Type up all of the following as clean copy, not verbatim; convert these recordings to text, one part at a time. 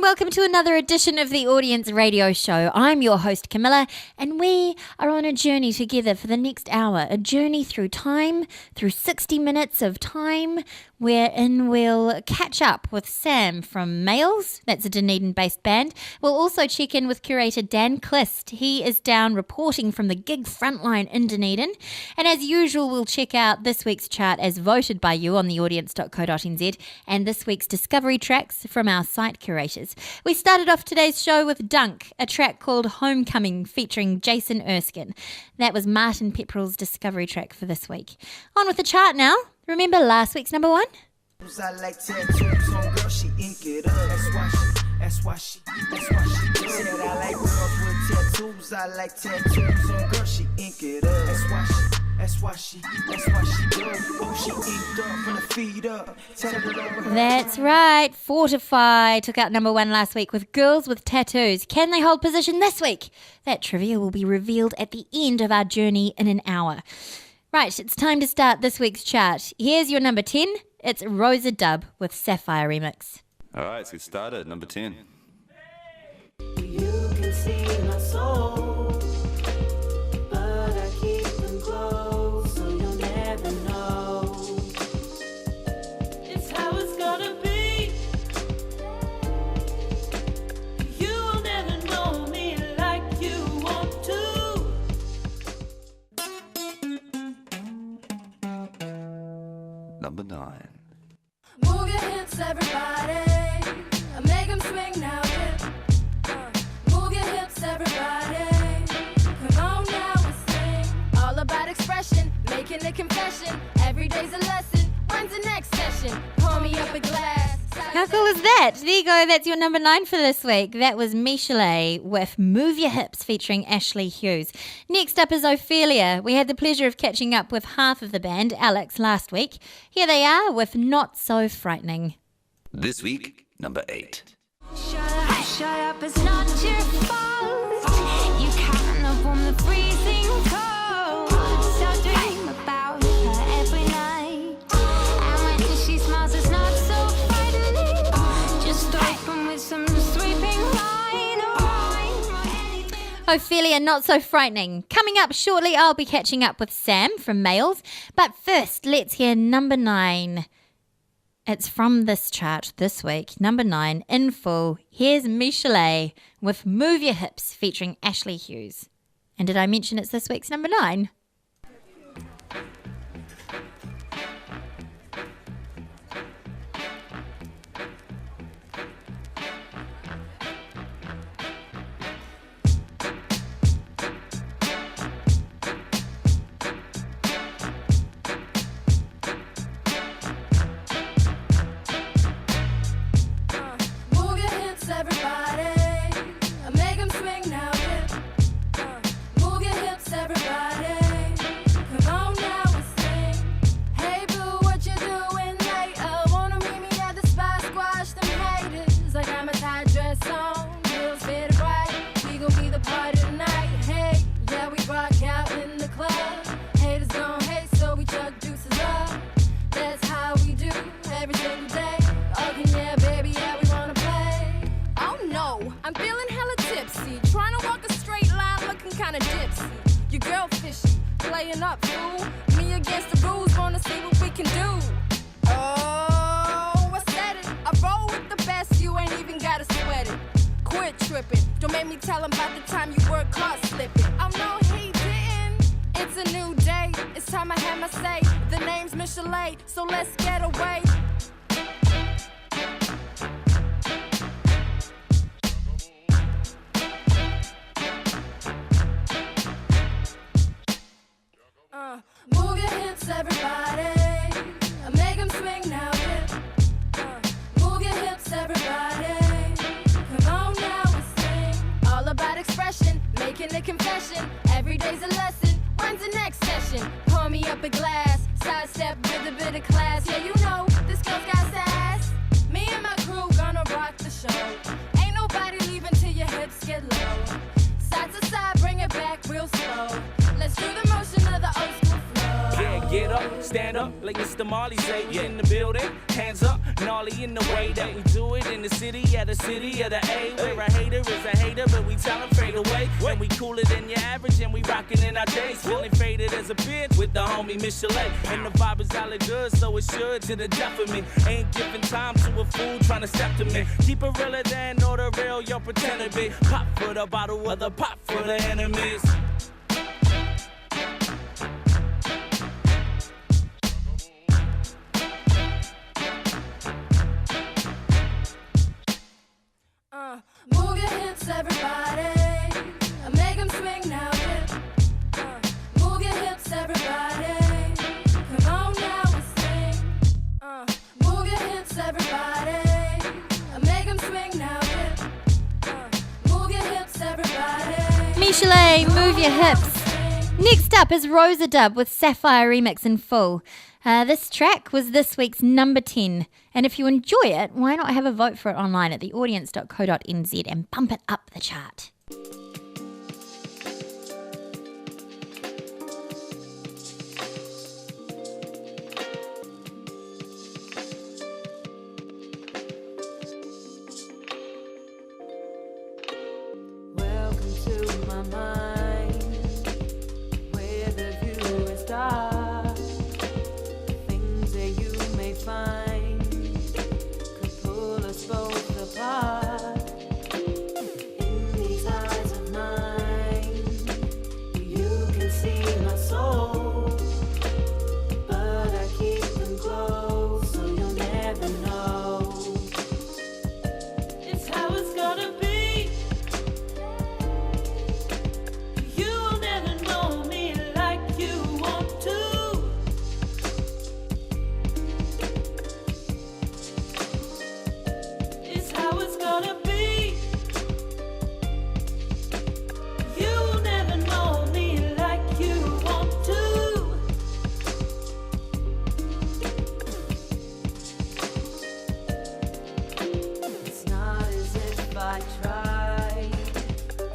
welcome to another edition of the Audience Radio Show. I'm your host, Camilla, and we are on a journey together for the next hour, a journey through time, through 60 minutes of time, wherein we'll catch up with Sam from Males, that's a Dunedin-based band. We'll also check in with curator Dan Clist. He is down reporting from the gig frontline in Dunedin. And as usual, we'll check out this week's chart as voted by you on theaudience.co.nz and this week's discovery tracks from our site curators. We started off today's show with Dunk, a track called Homecoming featuring Jason Erskine. That was Martin Pepperell's discovery track for this week. On with the chart now. Remember last week's number one? I like tattoos on girl, she ink it up. That's why she said I like girls with tattoos. I like tattoos on girl, she ink it up. That's why she do. Oh, she inked up from the feet up. That's right. Fortify took out number one last week with Girls with Tattoos. Can they hold position this week? That trivia will be revealed at the end of our journey in an hour. Right, it's time to start this week's chart. Here's your number 10. It's Rosa Dub with Sapphire Remix. All right, let's get started. Number 10. You can see my soul, but I keep them close, so you'll never know. It's how it's gonna be. You will never know me like you want to. Number 9. Move your hips, everybody. Make them swing now, yeah. Move your hips, everybody. Come on now and sing. All about expression, making a confession. Every day's a lesson. When's the next session? Pour me up a glass. How cool is that? There you go. That's your number 9 for this week. That was Michelet with Move Your Hips featuring Ashley Hughes. Next up is Ophelia. We had the pleasure of catching up with half of the band, Alex, last week. Here they are with Not So Frightening. This week, number 8. Shut up, it's not your fault. You can't up the freezing cold. So dream about her every night. And when she smiles, it's not so frightening. Just open with some sweeping line or rhyme or anything. Ophelia, Not So Frightening. Coming up shortly, I'll be catching up with Sam from Males. But first, let's hear number 9. It's from this chart this week, number 9, in full. Here's Michelet with Move Your Hips featuring Ashley Hughes. And did I mention it's this week's number 9? Move your hips, everybody. Make them swing now, yeah. Move your hips, everybody. Come on now and sing. Hey boo, what you doing late? Wanna meet me at the spot, squash them haters. I got my tight dress on, heels fit right. We gon' be the party tonight. Hey, yeah, we rock out in the club. Haters gon' hate, so we chuck juices up. That's how we do every single day. Oh yeah, baby, yeah, we wanna play. Oh no, I'm feeling hella tipsy. Trying to walk a straight line, looking kinda dipsy. Your girl fishy, playing up, fool. Me against the rules, wanna see what we can do. Oh, I said it. I roll with the best, you ain't even gotta sweat it. Quit tripping, don't make me tell him about the time you were caught slipping. Oh no, he didn't. It's a new day, it's time I had my say. The name's Michelet, so let's get away. Move your hips, everybody. Make them swing now, yeah. Move your hips, everybody. Come on now and sing. All about expression, making a confession. Every day's a lesson. When's the next session? Pour me up a glass. Sidestep with a bit of class. Yeah, you know, this girl's got sass. Me and my crew gonna rock the show. Ain't nobody leaving till your hips get low. Side to side, bring it back real slow. Let's do the motion of the old school flow. Yeah, get up, stand up, like Mr. Marley say, we in the building. Hands up, Gnarly in the way that we do it in the city of the A. Where a hater is a hater, but we tell him fade away. And we cooler than your average, and we rockin' in our days. Feeling faded as a bitch with the homie Michelet. And the vibe is all good, so it should to the death of me. Ain't giving time to a fool trying to step to me. Keep it realer than all the real, yo, pretend to be. Pop for the bottle of the pop for the enemies. Move your hips, everybody. Make them swing now, yeah. Move your hips, everybody. Come on now and sing. Move your hips, everybody. Make them swing now, yeah. Move your hips, everybody. Michelet, move your hips. Next up is Rosa Dub with Sapphire Remix in full. This track was this week's number 10. And if you enjoy it, why not have a vote for it online at theaudience.co.nz and bump it up the chart. Welcome to my mind, where the view is dark. Things that you may find could pull us both apart. In these eyes of mine, you can see my soul, but I keep them close so you'll never know. It's how it's gonna be. You'll never know me like you want to. It's how it's gonna be. You'll never know me like you want to. It's not as if I tried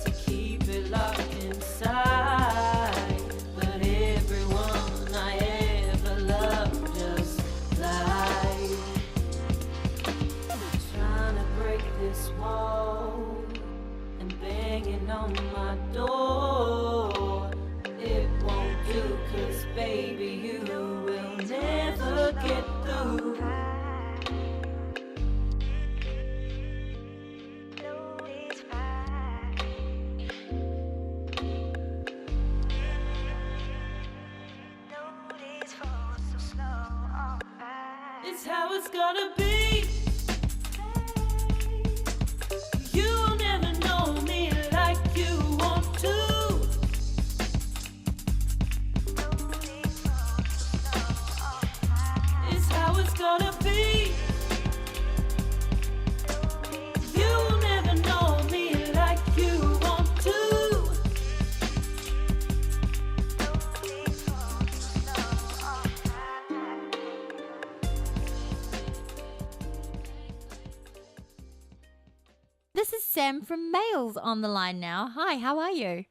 to keep it locked inside, but everyone I ever loved just lied. Trying to break this wall and banging on my door. It won't do, 'cause baby, you will never get through. It's how it's gonna be. You'll never know me like you want to. It's how it's gonna be. You'll never know me like you want to. This is Sam from Mails on the line now. Hi, how are you?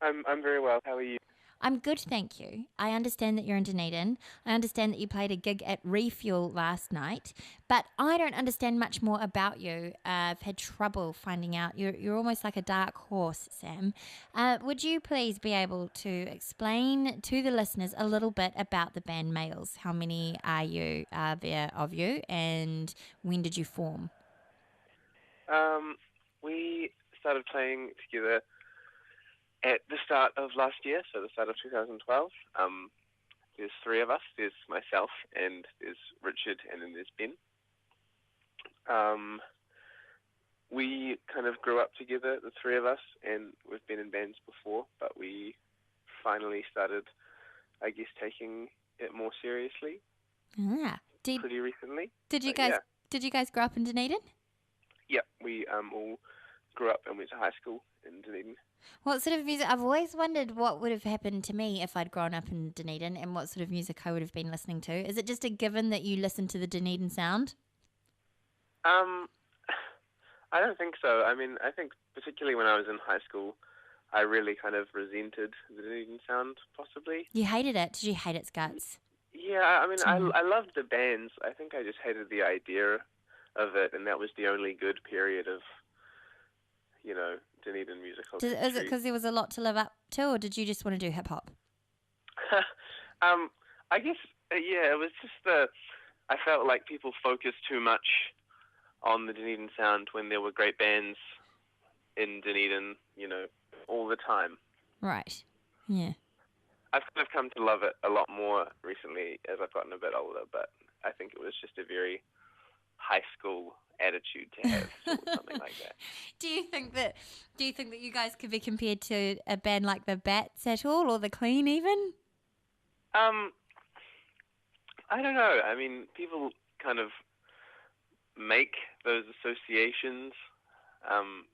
I'm very well. How are you? I'm good, thank you. I understand that you're in Dunedin. I understand that you played a gig at Refuel last night, but I don't understand much more about you. I've had trouble finding out. You're almost like a dark horse, Sam. Would you please be able to explain to the listeners a little bit about the band Mails? How many are there of you, and when did you form? We started playing together at the start of last year, so the start of 2012. There's three of us. There's myself, and there's Richard, and then there's Ben. We kind of grew up together, the three of us, and we've been in bands before, but we finally started, I guess, taking it more seriously pretty recently. Did you guys grow up in Dunedin? Yeah, we all grew up and went to high school in Dunedin. What sort of music? I've always wondered what would have happened to me if I'd grown up in Dunedin and what sort of music I would have been listening to. Is it just a given that you listen to the Dunedin sound? I don't think so. I mean, I think particularly when I was in high school, I really kind of resented the Dunedin sound, possibly. You hated it. Did you hate its guts? Yeah, I mean, I loved the bands. I think I just hated the idea of it, and that was the only good period of, Dunedin musical Is it history. because there was a lot to live up to, or did you just want to do hip hop? I guess, it was just I felt like people focused too much on the Dunedin sound when there were great bands in Dunedin, all the time. Right. Yeah. I've kind of come to love it a lot more recently as I've gotten a bit older, but I think it was just a very high school attitude to have towards something like that. Do you think that you guys could be compared to a band like the Bats at all, or the Clean even? I don't know. I mean, people kind of make those associations,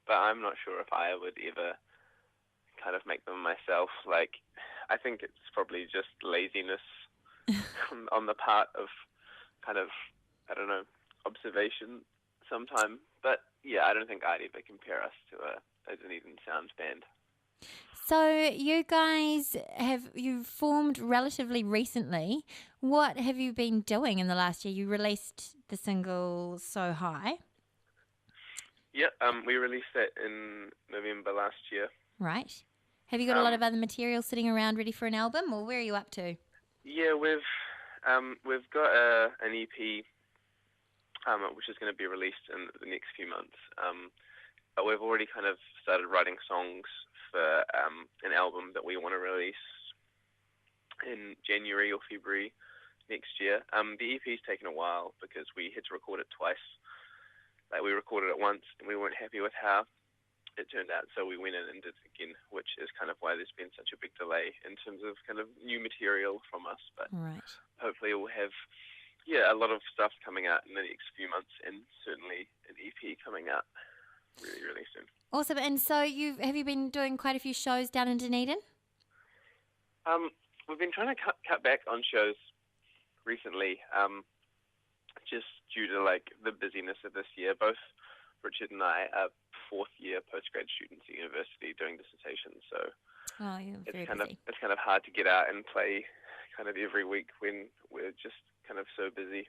but I'm not sure if I would ever kind of make them myself. Like, I think it's probably just laziness on the part of kind of, I don't know, observation sometime. But yeah, I don't think I'd ever compare us to a Dunedin sound band. So you guys you formed relatively recently. What have you been doing in the last year? You released the single So High. Yeah, we released that in November last year. Right. Have you got a lot of other material sitting around ready for an album, or where are you up to? Yeah, we've got an EP which is going to be released in the next few months. But we've already kind of started writing songs for an album that we want to release in January or February next year. The EP's taken a while because we had to record it twice. Like, we recorded it once and we weren't happy with how it turned out, so we went in and did it again, which is kind of why there's been such a big delay in terms of kind of new material from us. But Right. hopefully we'll have a lot of stuff coming out in the next few months, and certainly an EP coming out really, really soon. Awesome. And so have you been doing quite a few shows down in Dunedin? We've been trying to cut back on shows recently, just due to like the busyness of this year. Both Richard and I are fourth-year postgrad students at university doing dissertations, so You're very busy. it's kind of hard to get out and play kind of every week when we're just kind of so busy.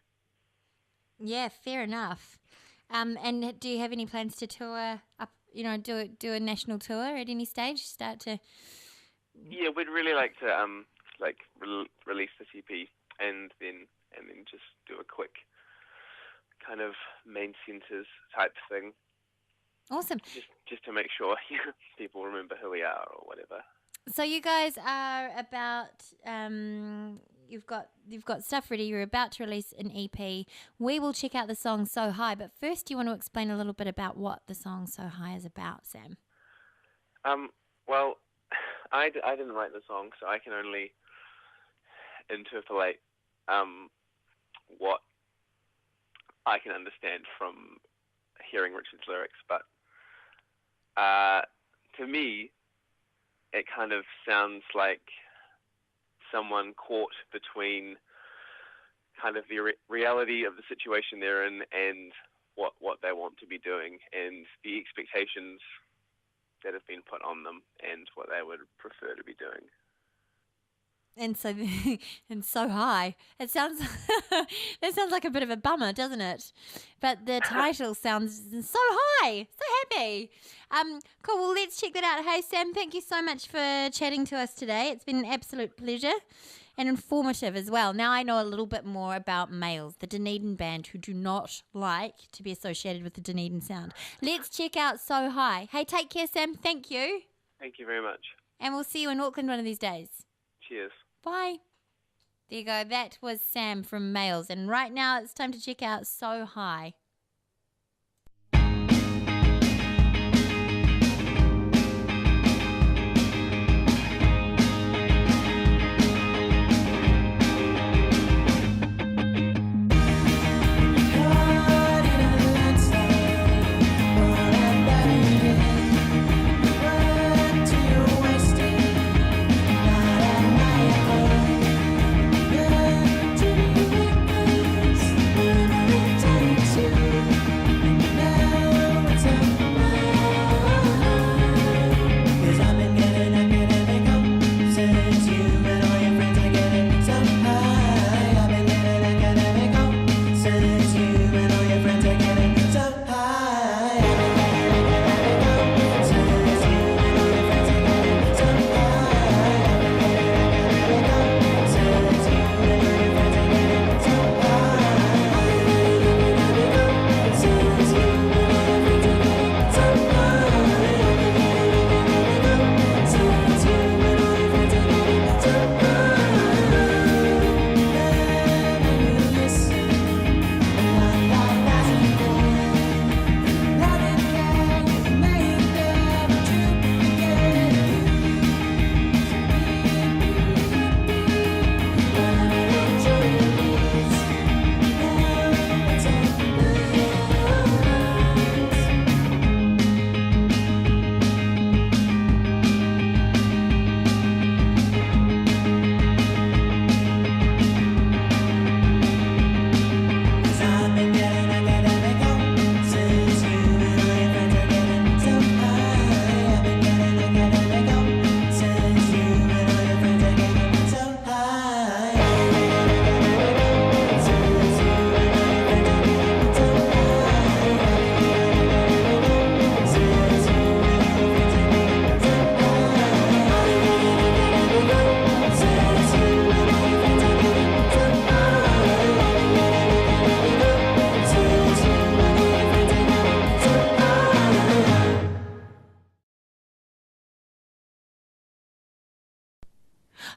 Yeah, fair enough. And do you have any plans to tour up? Do a national tour at any stage? Yeah, we'd really like to release this EP and then just do a quick kind of main centres type thing. Awesome. Just to make sure people remember who we are or whatever. So you guys are about you've got stuff ready. You're about to release an EP. We will check out the song So High, but first, do you want to explain a little bit about what the song So High is about, Sam? Well, I didn't write the song, so I can only interpolate what I can understand from hearing Richard's lyrics. But to me, it kind of sounds like someone caught between kind of the reality of the situation they're in and what they want to be doing, and the expectations that have been put on them and what they would prefer to be doing. And so high. It sounds that sounds like a bit of a bummer, doesn't it? But the title sounds so high, so happy. Cool. Well, let's check that out. Hey, Sam, thank you so much for chatting to us today. It's been an absolute pleasure and informative as well. Now I know a little bit more about Males, the Dunedin band who do not like to be associated with the Dunedin sound. Let's check out So High. Hey, take care, Sam. Thank you. Thank you very much. And we'll see you in Auckland one of these days. Cheers. Bye. There you go. That was Sam from Males. And right now it's time to check out So High. To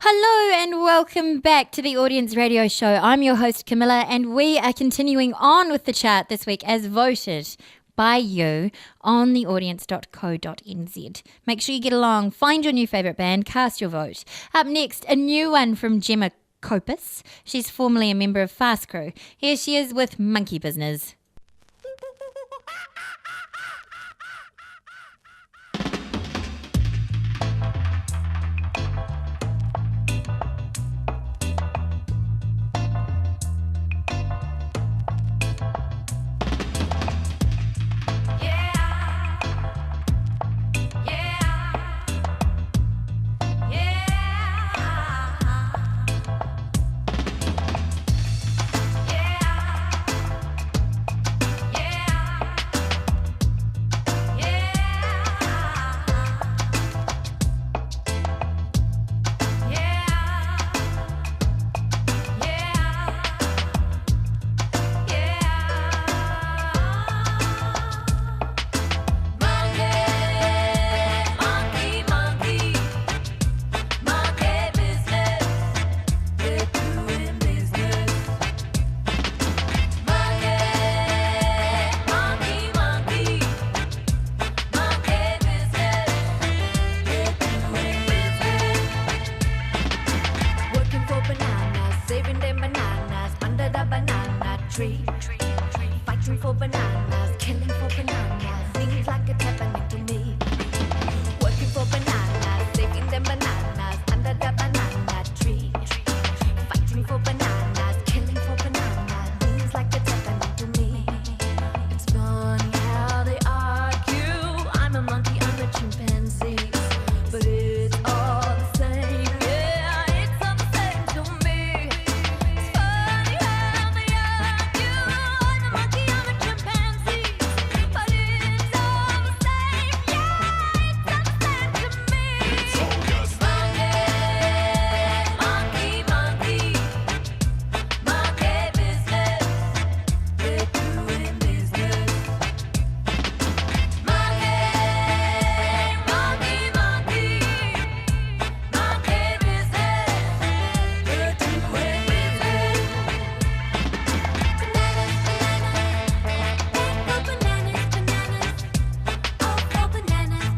Hello and welcome back to the Audience Radio Show. I'm your host Camilla, and we are continuing on with the chart this week as voted by you on theaudience.co.nz. Make sure you get along, find your new favourite band, cast your vote. Up next, a new one from Gemma Copus. She's formerly a member of Fast Crew. Here she is with Monkey Business. Fighting for bananas, killing for bananas. Seems like it's happening to me. Working for bananas, saving them bananas under the banana tree. Fighting for bananas, killing for bananas. Seems like it's happening to me. It's funny how they argue. I'm a monkey, I'm a chimpanzee, but it's all the same. Yeah, it's all the same to me. It's funny how they argue. I'm a monkey, I'm a chimpanzee, but it's all the same. Yeah, it's all the same to me. It's all just monkey, monkey, monkey, monkey business. We're doing business. Monkey, monkey, monkey, monkey business. We're doing business. Bananas, bananas, all for bananas, bananas, bananas,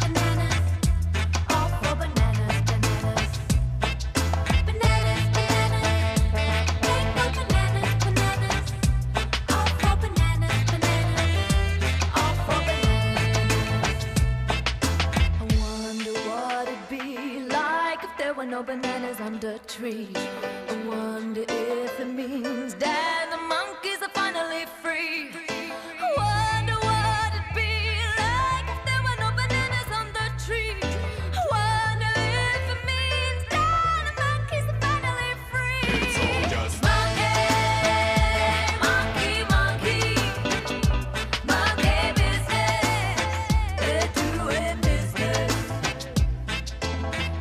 bananas, all for bananas, bananas, bananas, all for bananas, bananas, all for bananas, bananas. I wonder what it'd be like if there were no bananas under trees. I wonder if it means that the monkeys are finally free. I wonder what it'd be like if there were no bananas on the tree. I wonder if it means that the monkeys are finally free. It's all just monkey, monkey, monkey, monkey business. They're doing business.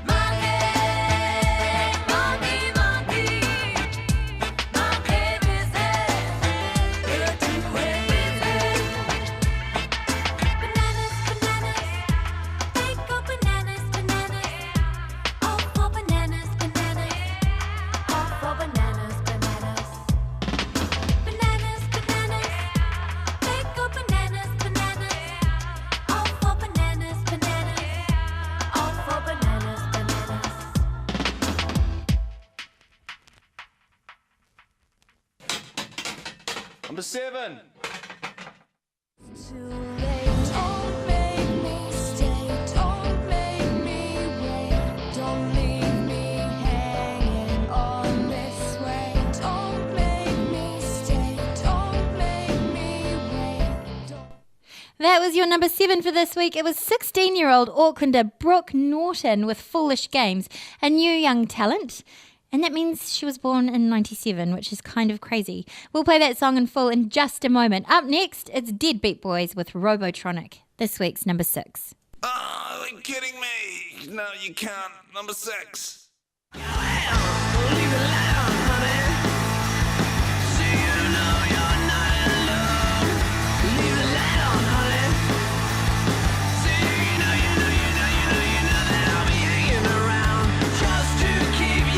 Monkey, monkey, monkey, monkey business. They're doing business. Bananas, bananas, big old bananas, bananas, all for bananas, bananas, all for bananas, bananas. Bananas, bananas, big old bananas, bananas, all for bananas, bananas, all for bananas, bananas. Number 7. Too late. Don't make me stay. Don't make me wait. Don't leave me hanging on this way. Don't make me stay. Don't make me wait. That was your number 7 for this week. It was 16-year-old Aucklander Brooke Norton with Foolish Games, a new young talent. And that means she was born in 97, which is kind of crazy. We'll play that song in full in just a moment. Up next, it's Deadbeat Boys with Robotronic, this week's number 6. Oh, are you kidding me? No, you can't. Number 6. Just to keep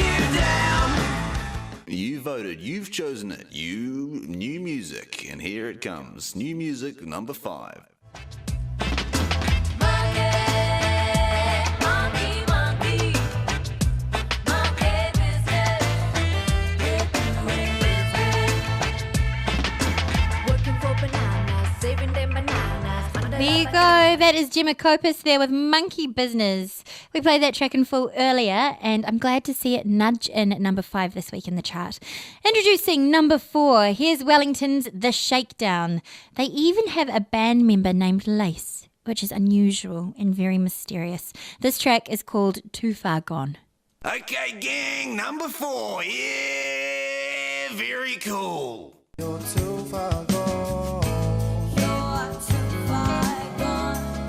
you've chosen it. New music. And here it comes. New music number 5. There you go. That is Gemma Copus there with Monkey Business. We played that track in full earlier, and I'm glad to see it nudge in at number 5 this week in the chart. Introducing number 4, here's Wellington's The Shakedown. They even have a band member named Lace, which is unusual and very mysterious. This track is called Too Far Gone. Okay, gang, number 4. Yeah, very cool. You're too far gone.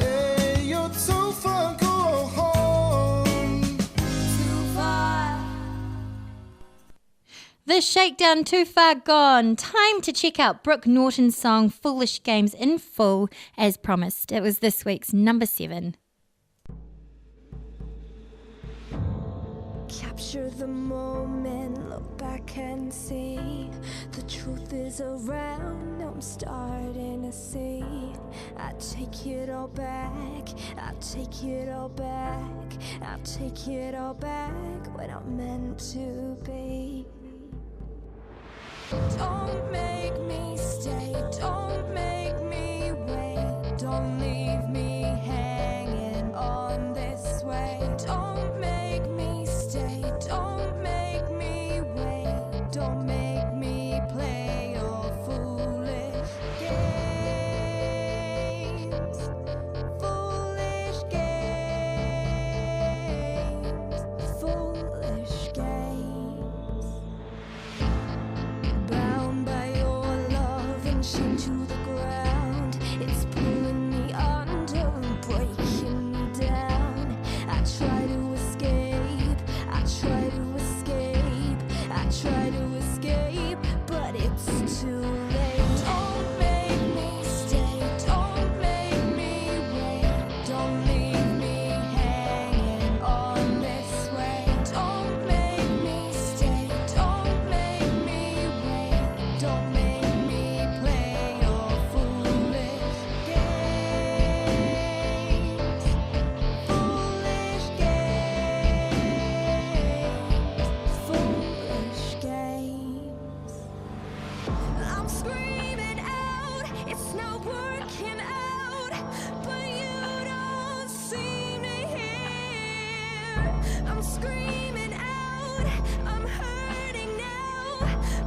Hey, you're too far gone. The Shakedown, Too Far Gone. Time to check out Brooke Norton's song Foolish Games in full as promised. It was this week's number 7. Capture the moment, look back and see the truth is around. I'm starting to see. I take it all back. I take it all back. I take it all back when I'm meant to be. Don't make me stay. Don't make me wait. Don't leave me hanging on this way. Don't make me stay. Don't make me wait. Don't make me play your foolish games. Foolish games. Foolish games. Bound by your love and chained to the ground. It's pulling me under and breaking me down. I try to escape. I try to escape. I try to escape, but it's too late. Don't make me stay. Don't make me wait. Don't leave me hanging on this way. Don't make me stay. Don't make me wait. Don't make me play your foolish games. Foolish games. Foolish games. I'm screaming out, it's not working out, but you don't seem to hear. I'm screaming out, I'm hurting now,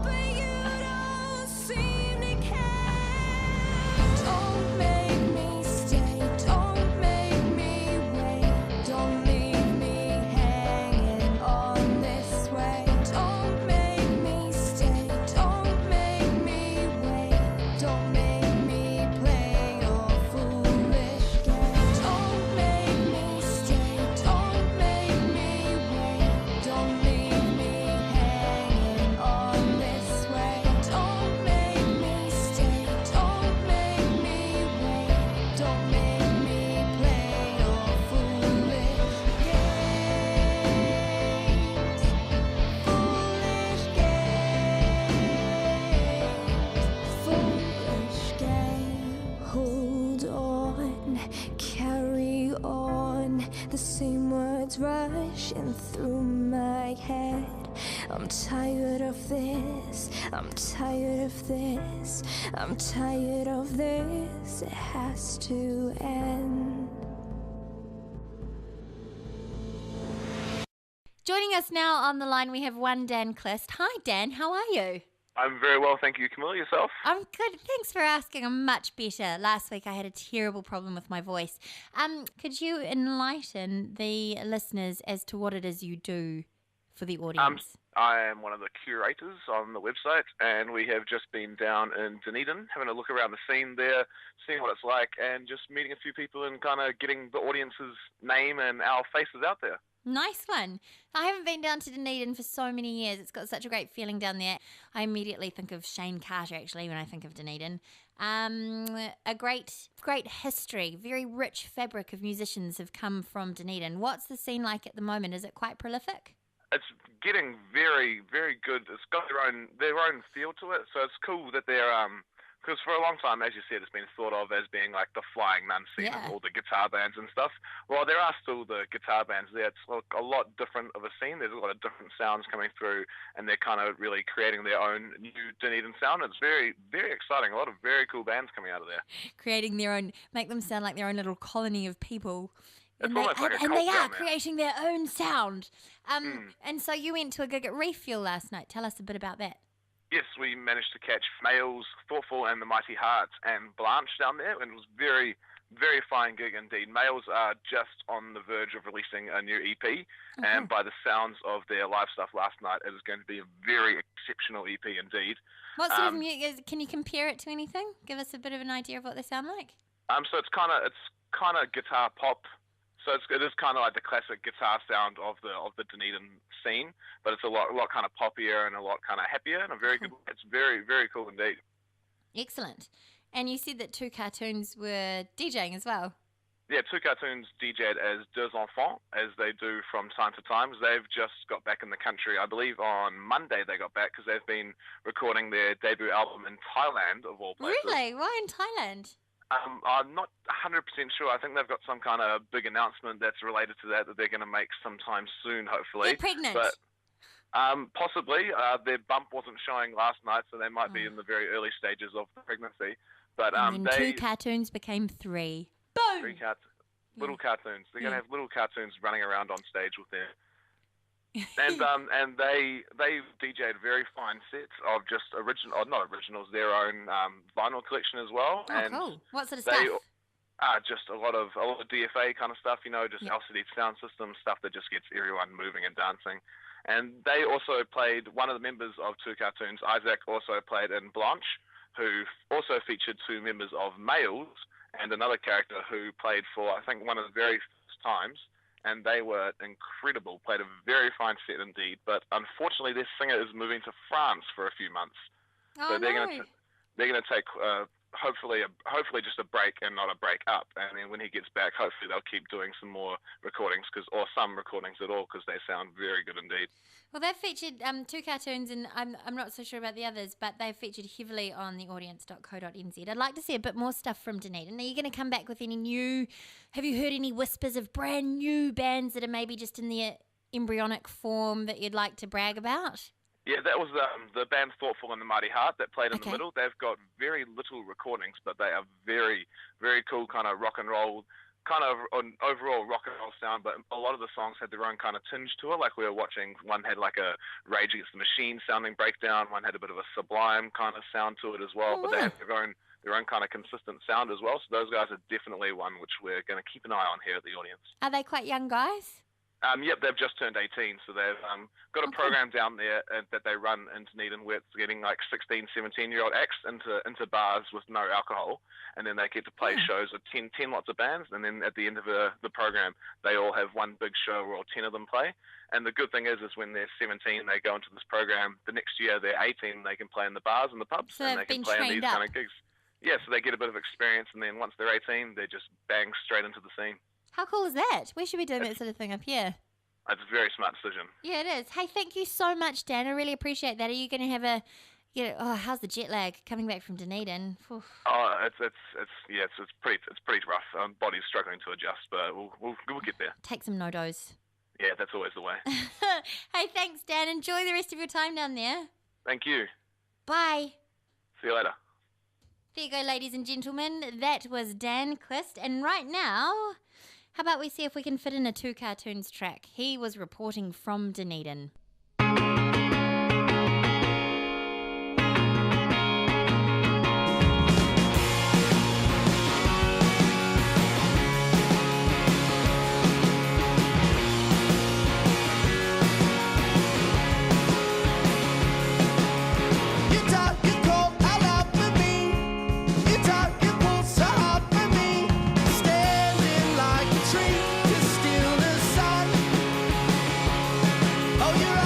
but you don't seem to care. Don't make me stay, don't make me wait, don't leave me hanging on this way. Don't make me stay, don't make me wait, don't make me play your foolish game. Don't make me stay, don't make me wait, don't leave me hanging on this way. Don't make me stay, don't make me wait, don't make me play your foolish games. Foolish games. Foolish game. Hold on, carry on. The same words rushing through my head. I'm tired of this. I'm tired of this. I'm tired of this. It has to end. Joining us now on the line, we have one Dan Clist. Hi, Dan. How are you? I'm very well, thank you, Camilla. Yourself? I'm good. Thanks for asking. I'm much better. Last week I had a terrible problem with my voice. Could you enlighten the listeners as to what it is you do for the audience? I am one of the curators on the website, and we have just been down in Dunedin, having a look around the scene there, seeing what it's like, and just meeting a few people and kind of getting the audience's name and our faces out there. Nice one. I haven't been down to Dunedin for so many years. It's got such a great feeling down there. I immediately think of Shane Carter, actually, when I think of Dunedin. A great history, very rich fabric of musicians have come from Dunedin. What's the scene like at the moment? Is it quite prolific? it's getting very, very good. It's got their own feel to it, so it's cool that they're because for a long time, as you said, it's been thought of as being like the Flying Nun scene, Yeah. all the guitar bands and stuff. Well, there are still the guitar bands there. It's a lot different of a scene. There's a lot of different sounds coming through, and they're kind of really creating their own new Dunedin sound. It's very, very exciting. A lot of very cool bands coming out of there. Creating their own, make them sound like their own little colony of people. It's And almost like a and cult they are down there. creating their own sound. And so you went to a gig at Refuel last night. Tell us a bit about that. Yes, we managed to catch Males, Thoughtful and the Mighty Hearts and Blanche down there, and it was very, very fine gig indeed. Males are just on the verge of releasing a new EP, and by the sounds of their live stuff last night, it is going to be a very exceptional EP indeed. What sort of music? Can you compare it to anything? Give us a bit of an idea of what they sound like. So it's kind of guitar pop. So it is kind of like the classic guitar sound of the Dunedin scene, but it's a lot kind of poppier and a lot kind of happier and a very good. It's very, very cool indeed. Excellent. And you said that Two Cartoons were DJing as well. Yeah, Two Cartoons DJ'd as Deux Enfants, as they do from time to time. They've just got back in the country. I believe on Monday they got back because they've been recording their debut album in Thailand, of all places. Really? Why in Thailand? I'm not 100% sure. I think they've got some kind of big announcement that's related to that they're going to make sometime soon, hopefully. They're pregnant. But possibly. Their bump wasn't showing last night, so they might be in the very early stages of the pregnancy. But And then Two Cartoons became 3. Boom! Little cartoons. They're going to have little cartoons running around on stage with them. And they DJ'd very fine sets of just not originals, their own vinyl collection as well. Oh, and cool. What sort of they, stuff? Just a lot of DFA kind of stuff, just LCD sound system stuff that just gets everyone moving and dancing. And they also played, one of the members of Two Cartoons, Isaac, also played in Blanche, who also featured 2 members of Males and another character who played for, I think, one of the very first times. And they were incredible, played a very fine set indeed. But unfortunately, their singer is moving to France for a few months. So they're going to take hopefully just a break and not a break up. And then when he gets back, hopefully they'll keep doing some more recordings or some recordings at all because they sound very good indeed. Well, they've featured 2 cartoons, and I'm not so sure about the others, but they've featured heavily on theaudience.co.nz. I'd like to see a bit more stuff from Dunedin. Are you going to come back with any new? Have you heard any whispers of brand new bands that are maybe just in their embryonic form that you'd like to brag about? Yeah, that was the band Thoughtful and the Mighty Heart that played in Okay. the middle. They've got very little recordings, but they are very, very cool kind of rock and roll, kind of an overall rock and roll sound, but a lot of the songs had their own kind of tinge to it. Like we were watching, one had like a Rage Against the Machine sounding breakdown, one had a bit of a Sublime kind of sound to it as well, but they have their own kind of consistent sound as well. So those guys are definitely one which we're going to keep an eye on here at the audience. Are they quite young guys? Yep, they've just turned 18, so they've got a program down there that they run in Dunedin where it's getting like 16, 17-year-old acts into bars with no alcohol, and then they get to play shows of 10 lots of bands, and then at the end of the program, they all have one big show where all 10 of them play. And the good thing is when they're 17, they go into this program. The next year, they're 18, they can play in the bars and the pubs, So and they they've can been play in trained these up. kind of gigs. Yeah, so they get a bit of experience, and then once they're 18, they just bang straight into the scene. How cool is that? We should be doing that sort of thing up here. It's a very smart decision. Yeah, it is. Hey, thank you so much, Dan. I really appreciate that. Are you going to have how's the jet lag coming back from Dunedin? Oof. Oh, it's pretty rough. Body's struggling to adjust, but we'll get there. Take some no-dos. Yeah, that's always the way. Hey, thanks, Dan. Enjoy the rest of your time down there. Thank you. Bye. See you later. There you go, ladies and gentlemen. That was Dan Quist. And right now, how about we see if we can fit in a Two Cartoons track? He was reporting from Dunedin. Oh, you're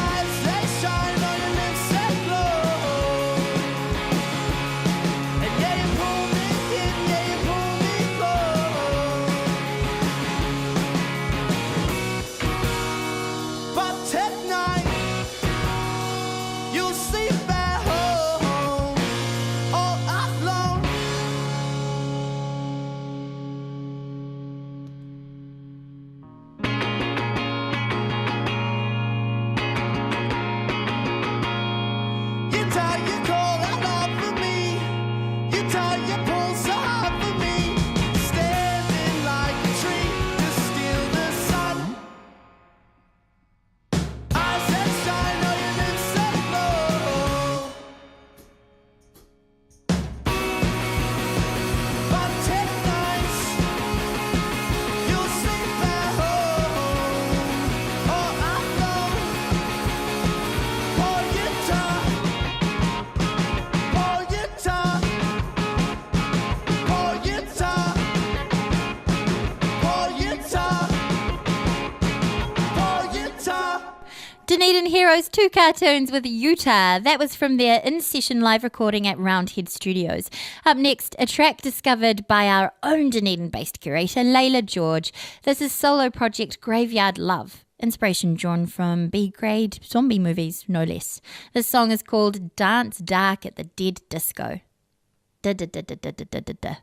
Dunedin Heroes 2 Cartoons with Utah. That was from their in-session live recording at Roundhead Studios. Up next, a track discovered by our own Dunedin-based curator, Layla George. This is solo project Graveyard Love. Inspiration drawn from B-grade zombie movies, no less. This song is called Dance Dark at the Dead Disco. Da-da-da-da-da-da-da-da.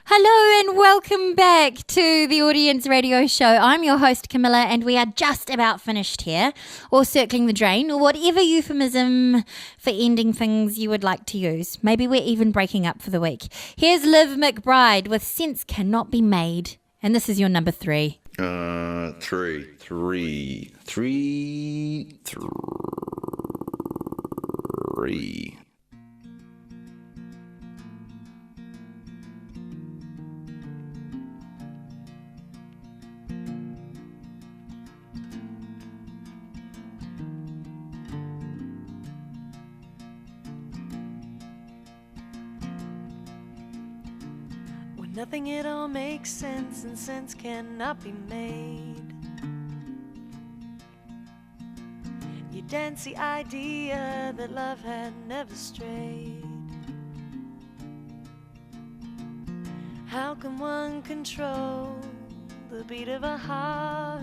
Hello and welcome back to the Audience Radio Show. I'm your host Camilla and we are just about finished here, or circling the drain, or whatever euphemism for ending things you would like to use. Maybe we're even breaking up for the week. Here's Liv McBride with Sense Cannot Be Made, and this is your number 3. Three. Nothing at all makes sense, and sense cannot be made. You dance the idea that love had never strayed. How can one control the beat of a heart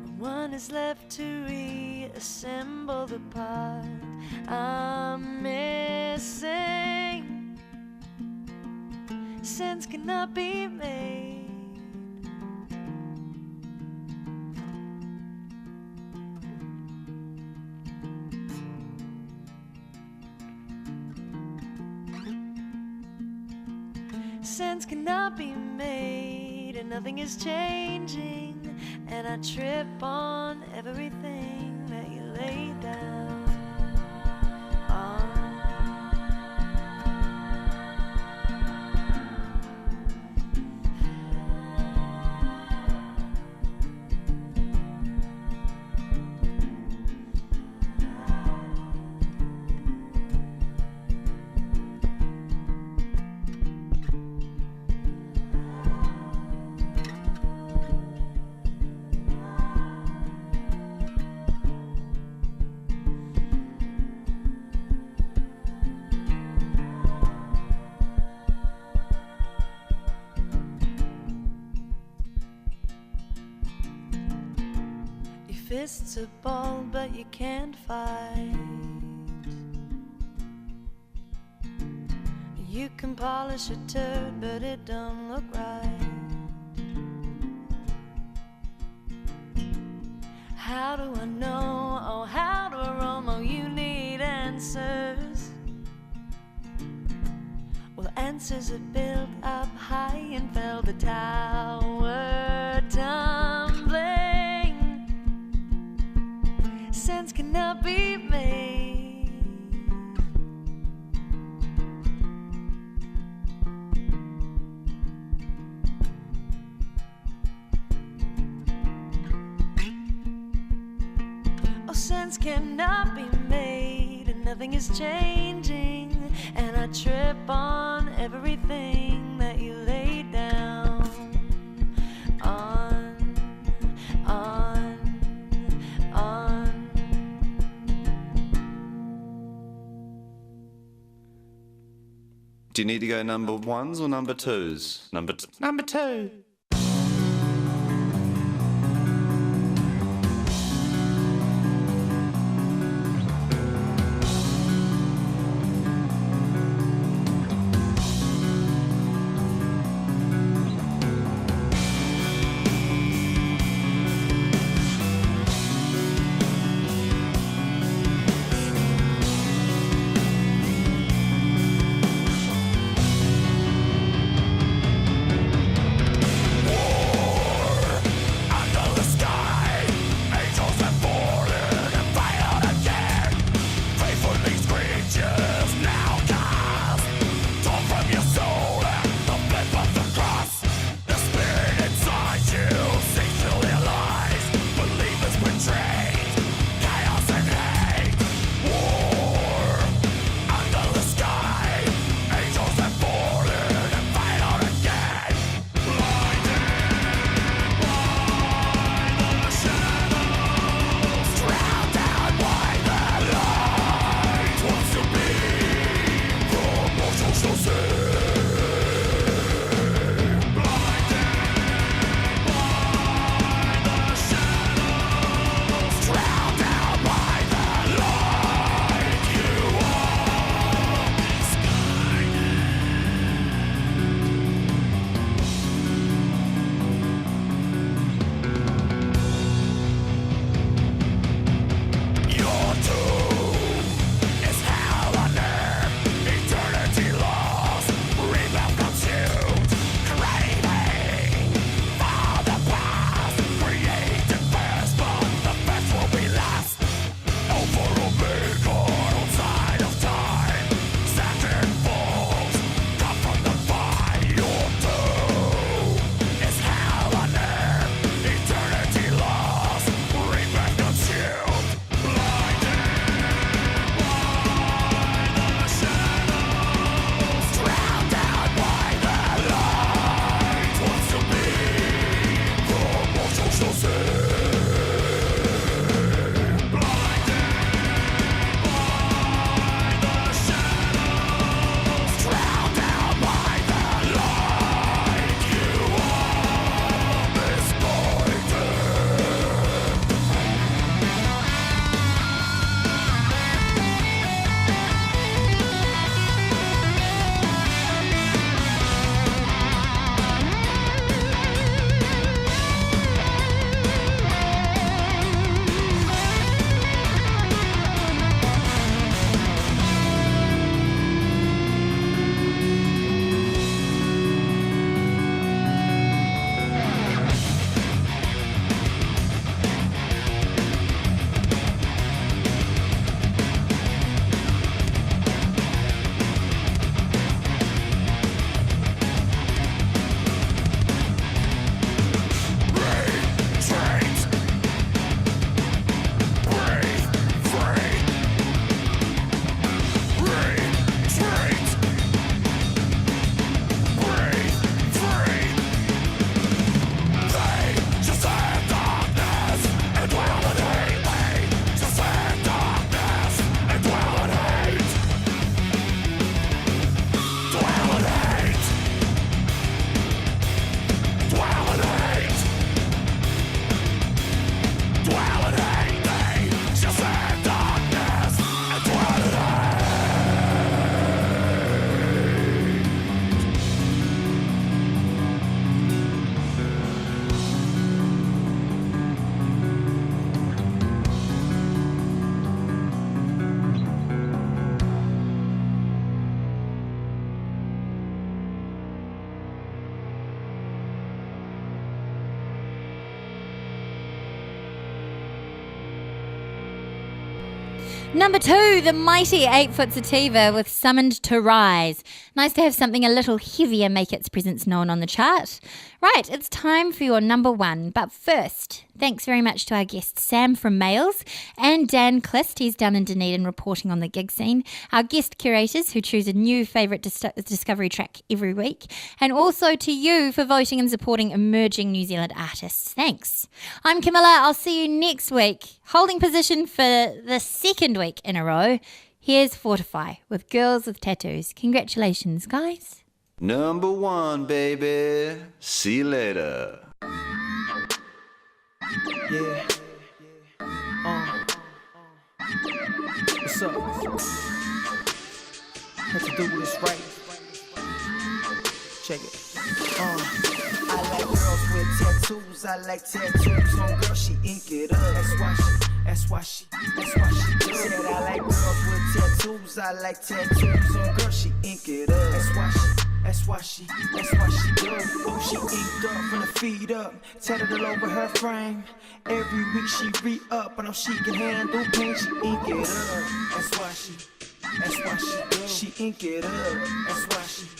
when one is left to reassemble the part I'm missing? Sense cannot be made. Sense cannot be made, and nothing is changing, and I trip on everything that you lay down on. Fists are bald, but you can't fight. You can polish a turd, but it don't look right. How do I know? Oh, how do I roam? Oh, you need answers. Well, answers are built up high and fell the tower tumbling. Sense cannot be made. Oh, sense cannot be made, and nothing is changing, and I trip on everything that you laid down on. Do you need to go number ones or number twos? Number two. Number 2, the mighty 8-foot sativa with Summoned to Rise. Nice to have something a little heavier make its presence known on the chart. Right, it's time for your number 1. But first, thanks very much to our guests Sam from Males and Dan Clist, he's down in Dunedin reporting on the gig scene. Our guest curators who choose a new favourite discovery track every week. And also to you for voting and supporting emerging New Zealand artists. Thanks. I'm Camilla. I'll see you next week. Holding position for the second week in a row, here's Fortify with Girls with Tattoos. Congratulations, guys. Number 1, baby. See you later. Yeah. What's up? Had to do this right. Check it. I like girls with tattoos. I like tattoos on girls. She ink it up. That's why she said I like girls with tattoos. I like tattoos on girls. She ink it up. That's why she do. Oh, she inked up from the feet up, tatted all over her frame. Every week she re-up, I know she can handle pain. She ink it up. That's why she do. She ink it up. That's why she do.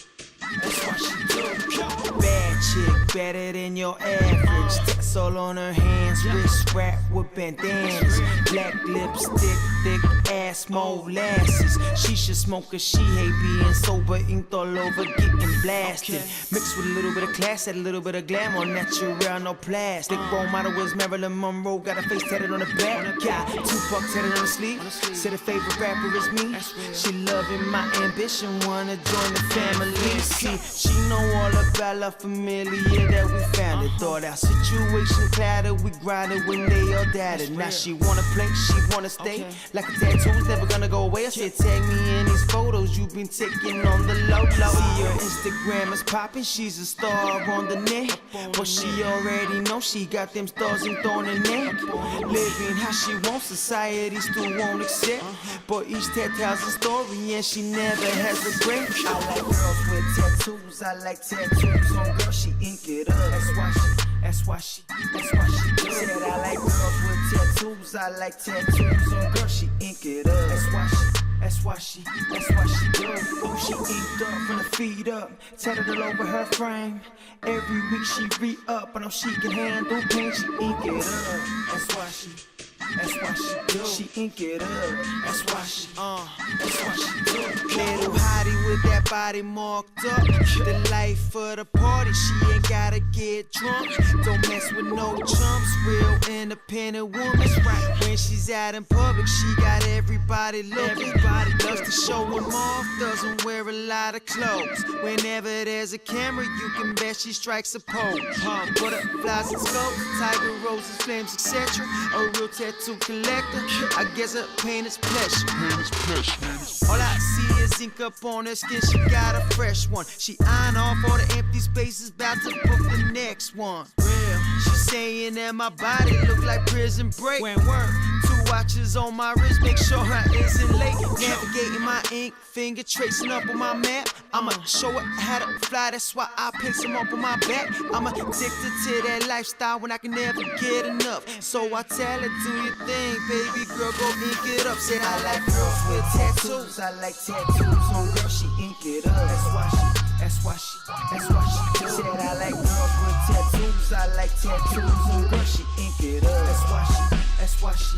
Bad chick, better than your average. Tats all on her hands, wrist wrap with bandanas. Black lipstick, thick ass, molasses. She should smoke 'cause she hate being sober. Inked all over, getting blasted. Mixed with a little bit of class, add a little bit of glamour. Natural, no plastic. Role model was Marilyn Monroe, got her face tatted on the back. Yeah, Tupac tatted on the sleeve. Said her favorite rapper is me. She loving my ambition, wanna join the family. See, she know all about La Familia that we founded. Thought our situation clouded, we grinded when they all doubted. Now she wanna play, she wanna stay. Like a tattoo's never gonna go away. I said tag me in these photos you've been taking on the low. See her Instagram is popping, she's a star on the net. But she already know she got them stars inked on her neck. Living how she wants, society still won't accept. But each tat tells a story and she never has regret. I like girls with tattoos, I like tattoos on girls, she ink it up. That's why she do. Said I like girls with tattoos, I like tattoos on girls, she ink it up. That's why she do. Oh, she inked up from the feet up, tatted all over her frame. Every week she re-up, I know she can handle pain, she ink it up. That's why she do. She ink it up. That's why she do. Little hottie with that body marked up. The life of the party, she ain't gotta get drunk. Don't mess with no chumps, real independent woman. When she's out in public, she got everybody looking. Everybody loves to show them off, doesn't wear a lot of clothes. Whenever there's a camera, you can bet she strikes a pose. Butterflies and scopes, tiger roses, flames, etc. A real tattoo collector, I guess her pain is pleasure. All I see is ink up on her skin, she got a fresh one. She eyeing off all the empty spaces, about to book the next one. She saying that my body look like prison break. When work, 2 watches on my wrist, make sure I isn't late. Navigating my ink, finger tracing up on my map. I'ma show her how to fly, that's why I place them up on my back. I'm addicted to that lifestyle when I can never get enough. So I tell her, do your thing, baby girl, go ink it up. Said I like girls with tattoos, I like tattoos on girls, she ink it up. That's why she said I like girls with tattoos, I like tattoos on girls, she ink it up. That's why she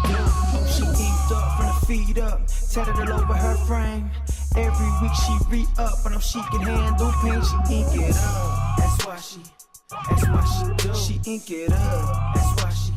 do. Oh, she inked up from the feet up, tatted all over her frame. Every week she re-up, I know she can handle pain, she ink it up. That's why she do. She ink it up. That's why she